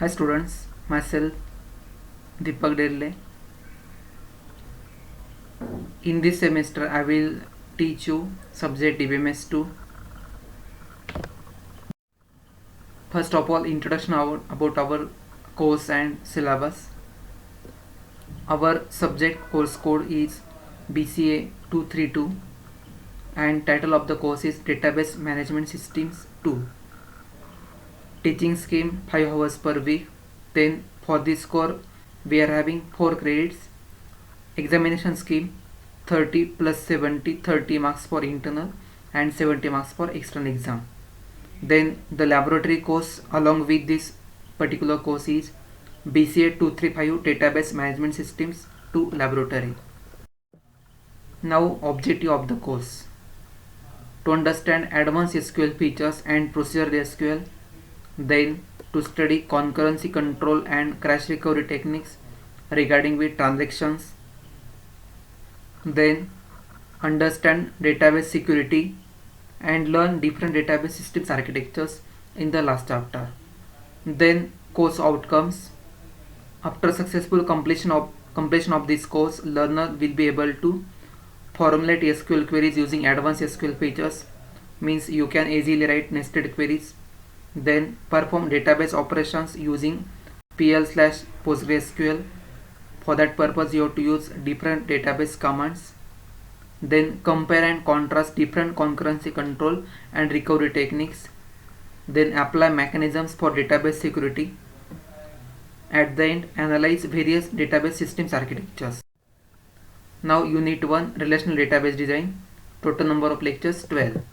Hi students, myself Deepak Derle. In this semester I will teach you subject DBMS 2. First of all, introduction about our course and syllabus. Our subject course code is BCA 232 and title of the course is Database Management Systems 2. Teaching scheme 5 hours per week. Then for this course we are having 4 credits. Examination scheme 30 plus 70, 30 marks for internal and 70 marks for external exam. Then the laboratory course along with this particular course is BCA 235 Database Management Systems 2 Laboratory. Now objective of the course: to understand advanced SQL features and procedural SQL, then to study concurrency control and crash recovery techniques regarding with transactions, then understand database security and learn different database systems architectures in the last chapter. Then course outcomes: after successful completion of this course, learner will be able to formulate SQL queries using advanced SQL features, means you can easily write nested queries, then perform database operations using PL/PostgreSQL. For that purpose you have to use different database commands, then compare and contrast different concurrency control and recovery techniques, then apply mechanisms for database security. At the end, analyze various database systems architectures. Now unit 1, relational database design. Total number of lectures 12.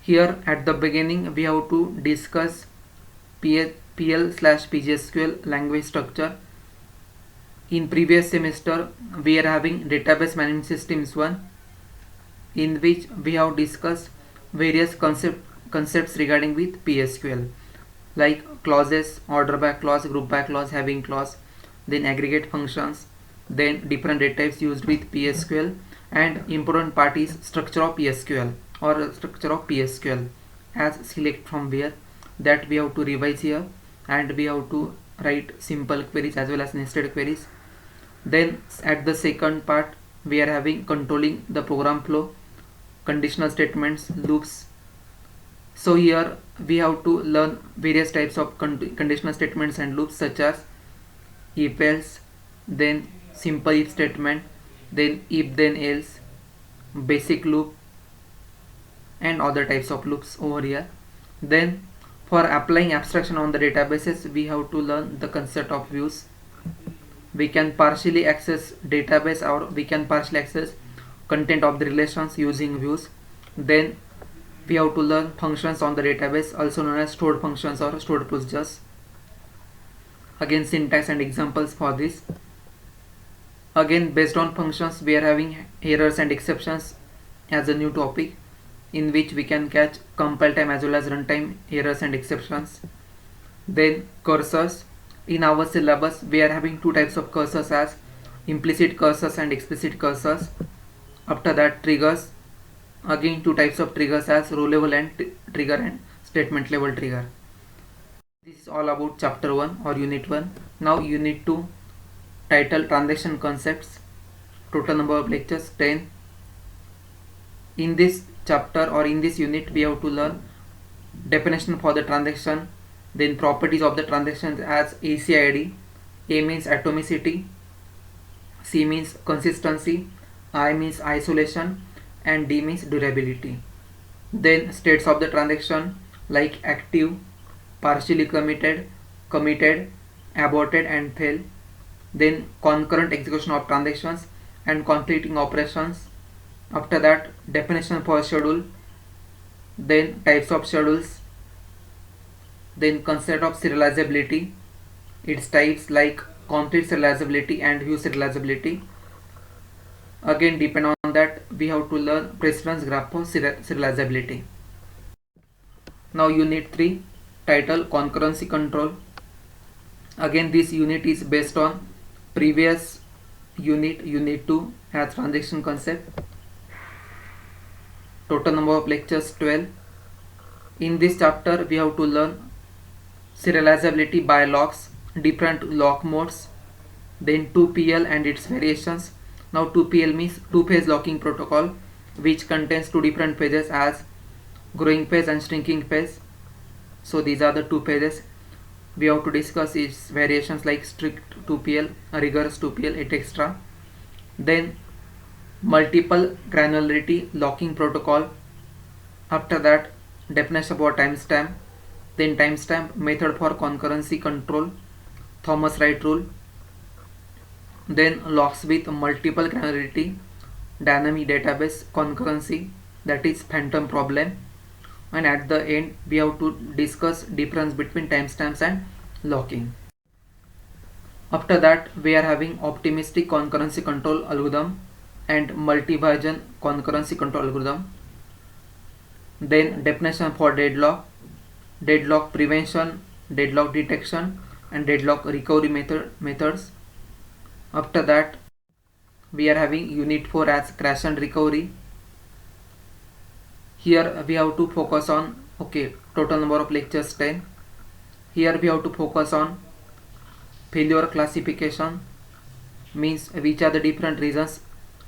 Here at the beginning we have to discuss PL/PGSQL language structure. In previous semester we are having database management systems 1, in which we have discussed various concepts regarding with PSQL, like clauses, order by clause, group by clause, having clause, then aggregate functions, then different data types used with PSQL, and important part is structure of PSQL or structure of PSQL as select from where, that we have to revise here, and we have to write simple queries as well as nested queries. Then at the second part we are having controlling the program flow, conditional statements, loops. So here we have to learn various types of conditional statements and loops, such as if else, then simple if statement, then if then else, basic loop, and other types of loops over here. Then for applying abstraction on the databases we have to learn the concept of views. We can partially access database or we can partially access content of the relations using views. Then we have to learn functions on the database, also known as stored functions or stored procedures. Again, syntax and examples for this. Again, based on functions we are having errors and exceptions as a new topic, in which we can catch compile time as well as runtime errors and exceptions. Then cursors. In our syllabus we are having two types of cursors, as implicit cursors and explicit cursors. After that, triggers. Again, two types of triggers, as row level and trigger and statement level trigger. This is all about chapter 1 or unit 1. Now unit 2, title transaction concepts. Total number of lectures 10. In this chapter or in this unit we have to learn definition for the transaction, then properties of the transactions as ACID. A means atomicity, C means consistency, I means isolation, and D means durability. Then states of the transaction like active, partially committed, aborted and fail. Then concurrent execution of transactions and conflicting operations. After that, definition for schedule, then types of schedules, then concept of serializability, its types like complete serializability and view serializability. Again, depend on that we have to learn precedence graph for serializability. Now unit 3, title concurrency control. Again, this unit is based on previous unit 2 as transaction concept. Total number of lectures 12. In this chapter we have to learn serializability by locks, different lock modes, then 2PL and its variations. Now 2PL means two-phase locking protocol, which contains two different phases as growing phase and shrinking phase. So these are the two phases. We have to discuss its variations like strict 2PL, rigorous 2PL, etc. Then multiple granularity locking protocol. After that, definition about timestamp. Then timestamp method for concurrency control, Thomas Wright rule. Then locks with multiple granularity, dynamic database concurrency, that is phantom problem. And at the end we have to discuss difference between timestamps and locking. After that we are having optimistic concurrency control algorithm and multi-version concurrency control algorithm. Then definition for deadlock, deadlock prevention, deadlock detection and deadlock recovery methods. After that we are having unit 4 as crash and recovery. Here we have to focus on, okay, total number of lectures 10. Here we have to focus on failure classification, means which are the different reasons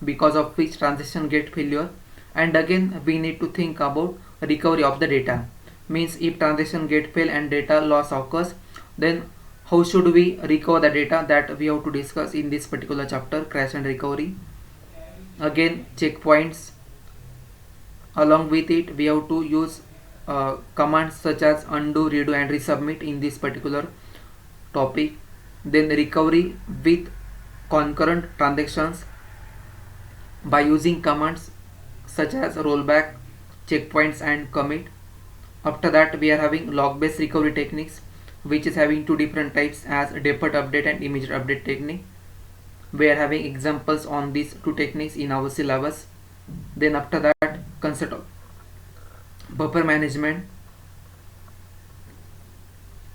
because of which transaction get failure. And again we need to think about recovery of the data, means if transaction get fail and data loss occurs, then how should we recover the data, that we have to discuss in this particular chapter, crash and recovery. Again checkpoints. Along with it we have to use commands such as undo, redo and resubmit in this particular topic. Then recovery with concurrent transactions by using commands such as rollback, checkpoints and commit. After that we are having log based recovery techniques, which is having two different types as deferred update and immediate update technique. We are having examples on these two techniques in our syllabus. Then after that, concept of buffer management,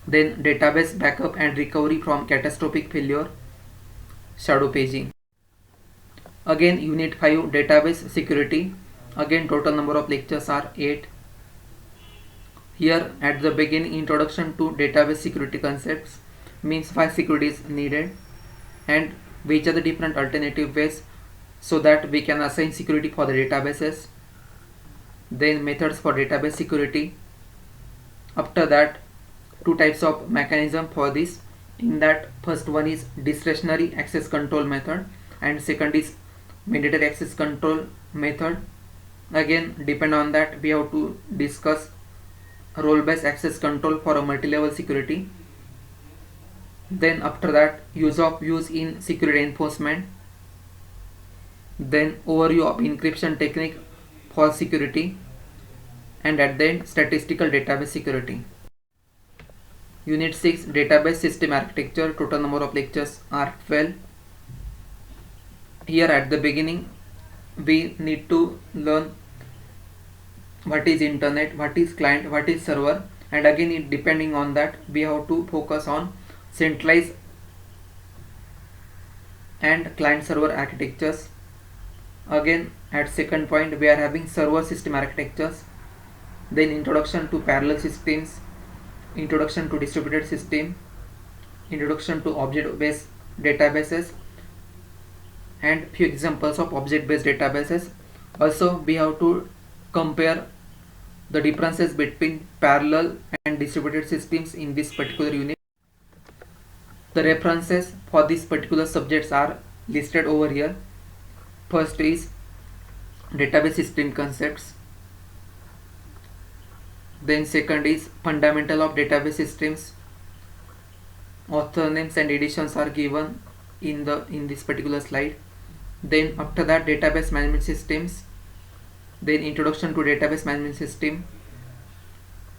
then database backup and recovery from catastrophic failure, shadow paging. Again unit 5 database security. Again total number of lectures are 8. Here at the beginning, introduction to database security concepts, means why security is needed and which are the different alternative ways so that we can assign security for the databases. Then methods for database security. After that, two types of mechanism for this. In that, first one is discretionary access control method and second is mandatory access control method. Again depend on that we have to discuss role based access control for a multi-level security. Then after that, use in security enforcement. Then overview of encryption technique for security, and at the end statistical database security. Unit 6 database system architecture. Total number of lectures are 12. Here at the beginning we need to learn what is internet, what is client, what is server, and again depending on that we have to focus on centralized and client server architectures. Again at second point we are having server system architectures, then introduction to parallel systems, introduction to distributed system, introduction to object based databases and few examples of object based databases. Also we have to compare the differences between parallel and distributed systems in this particular unit. The references for these particular subjects are listed over here. First is database system concepts, then second is fundamental of database systems. Author names and editions are given in this particular slide. Then after that, database management systems, then introduction to database management system,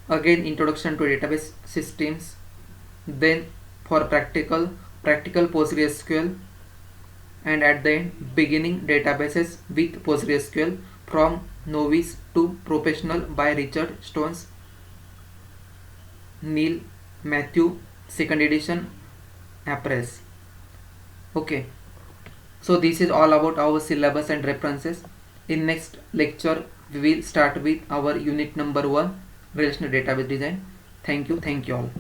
again introduction to database systems, then for practical PostgreSQL, and at the end beginning databases with PostgreSQL from novice to professional by Richard Stones, Neil Matthew, second edition, Appress. Okay, so this is all about our syllabus and references. In next lecture we will start with our unit number 1, relational database design. Thank you all.